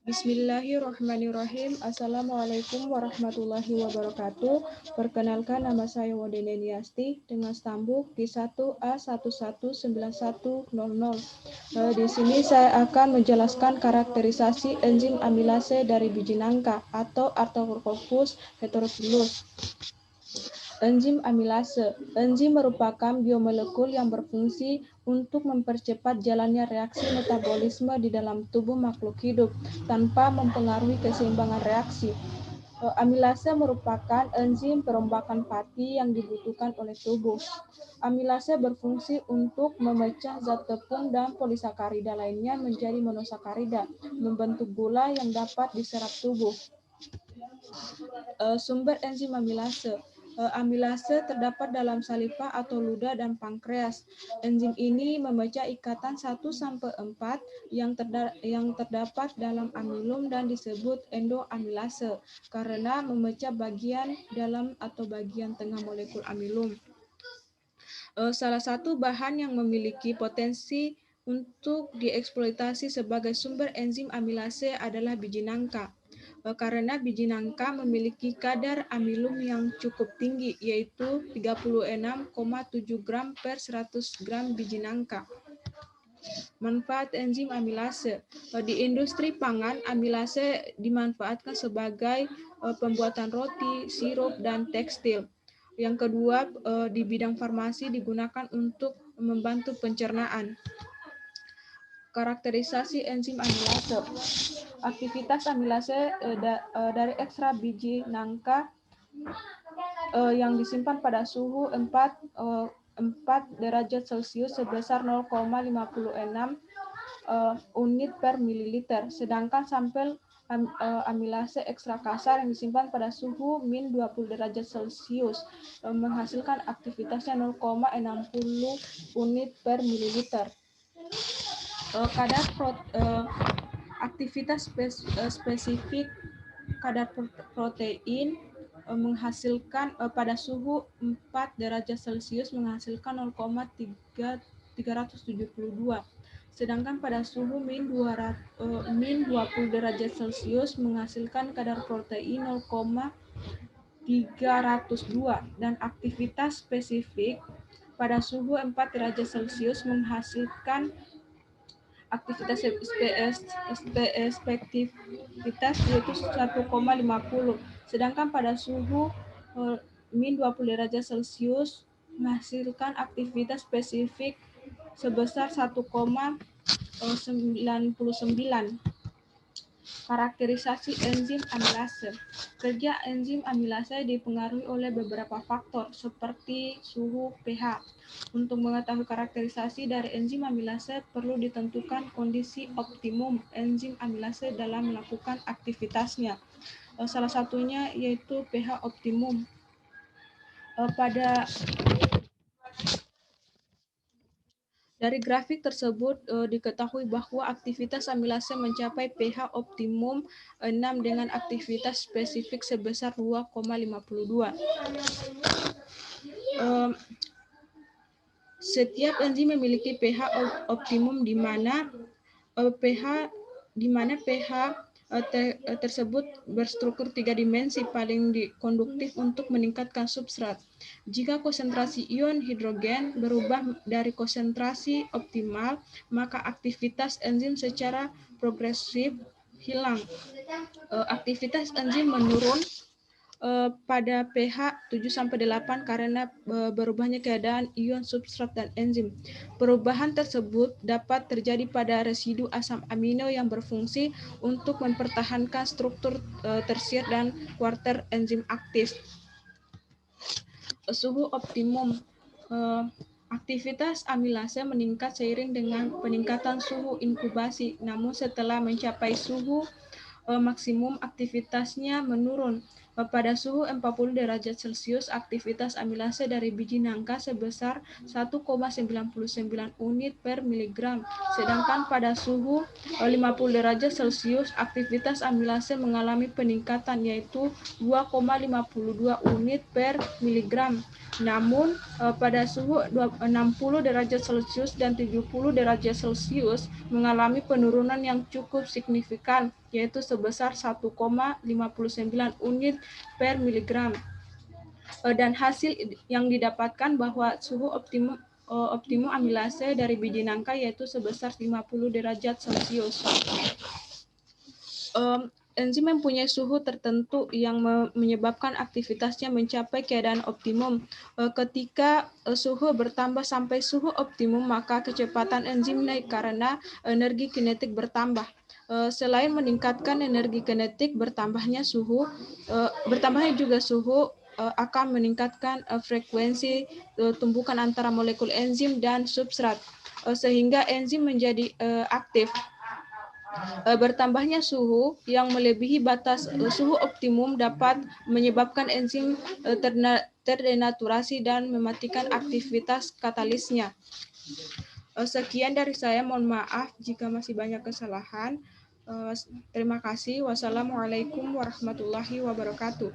Bismillahirrahmanirrahim. Assalamualaikum warahmatullahi wabarakatuh. Perkenalkan, nama saya Wadene Niasti dengan stambuk D1A119100. Di sini saya akan menjelaskan karakterisasi enzim amilase dari biji nangka atau Artocarpus heterophyllus. Enzim amilase. Enzim merupakan biomolekul yang berfungsi untuk mempercepat jalannya reaksi metabolisme di dalam tubuh makhluk hidup tanpa mempengaruhi keseimbangan reaksi. Amilase merupakan enzim perombakan pati yang dibutuhkan oleh tubuh. Amilase berfungsi untuk memecah zat tepung dan polisakarida lainnya menjadi monosakarida, membentuk gula yang dapat diserap tubuh. Sumber enzim amilase. Amilase terdapat dalam saliva atau ludah dan pankreas. Enzim ini memecah ikatan 1-4 yang terdapat dalam amilum dan disebut endoamilase karena memecah bagian dalam atau bagian tengah molekul amilum. Salah satu bahan yang memiliki potensi untuk dieksploitasi sebagai sumber enzim amilase adalah biji nangka. Karena biji nangka memiliki kadar amilum yang cukup tinggi, yaitu 36,7 gram per 100 gram biji nangka. Manfaat enzim amilase. Di industri pangan, amilase dimanfaatkan sebagai pembuatan roti, sirup, dan tekstil. Yang kedua, di bidang farmasi digunakan untuk membantu pencernaan. Karakterisasi enzim amilase. Aktivitas amilase dari ekstrak biji nangka yang disimpan pada suhu 4 derajat Celcius sebesar 0,56 unit per mililiter. Sedangkan sampel amilase ekstra kasar yang disimpan pada suhu min 20 derajat Celcius menghasilkan aktivitasnya 0,60 unit per mililiter. Aktivitas spesifik kadar protein menghasilkan pada suhu 4 derajat Celcius menghasilkan 0,372. Sedangkan pada suhu min 20 derajat Celcius menghasilkan kadar protein 0,302 dan aktivitas spesifik pada suhu 4 derajat Celcius menghasilkan aktivitas spesifik yaitu 1,50. Sedangkan pada suhu min 20 derajat Celcius menghasilkan aktivitas spesifik sebesar 1,99. Karakterisasi enzim amilase. Kerja enzim amilase dipengaruhi oleh beberapa faktor seperti suhu, pH. Untuk mengetahui karakterisasi dari enzim amilase perlu ditentukan kondisi optimum enzim amilase dalam melakukan aktivitasnya. Salah satunya yaitu pH optimum. Dari grafik tersebut diketahui bahwa aktivitas amilase mencapai pH optimum 6 dengan aktivitas spesifik sebesar 2,52. Setiap enzim memiliki pH optimum di mana pH tersebut berstruktur 3 dimensi paling konduktif untuk meningkatkan substrat. Jika konsentrasi ion hidrogen berubah dari konsentrasi optimal, maka aktivitas enzim secara progresif hilang. Aktivitas enzim menurun pada pH 7-8 karena berubahnya keadaan ion substrat dan enzim. Perubahan tersebut dapat terjadi pada residu asam amino yang berfungsi untuk mempertahankan struktur tersier dan kuarter enzim aktif. Suhu optimum. Aktivitas amilase meningkat seiring dengan peningkatan suhu inkubasi, namun setelah mencapai suhu maksimum aktivitasnya menurun. Pada suhu 40 derajat Celcius, aktivitas amilase dari biji nangka sebesar 1,99 unit per miligram. Sedangkan pada suhu 50 derajat Celcius, aktivitas amilase mengalami peningkatan yaitu 2,52 unit per miligram. Namun pada suhu 60 derajat Celcius dan 70 derajat Celcius mengalami penurunan yang cukup signifikan, yaitu sebesar 1,59 unit per miligram. Dan hasil yang didapatkan bahwa suhu optimum amilase dari biji nangka yaitu sebesar 50 derajat Celcius. Enzim mempunyai suhu tertentu yang menyebabkan aktivitasnya mencapai keadaan optimum. Ketika suhu bertambah sampai suhu optimum, maka kecepatan enzim naik karena energi kinetik bertambah. Selain meningkatkan energi kinetik, bertambahnya juga suhu akan meningkatkan frekuensi tumbukan antara molekul enzim dan substrat, sehingga enzim menjadi aktif. Bertambahnya suhu yang melebihi batas suhu optimum dapat menyebabkan enzim terdenaturasi dan mematikan aktivitas katalisnya. Sekian dari saya, mohon maaf jika masih banyak kesalahan. Terima kasih. Wassalamualaikum warahmatullahi wabarakatuh.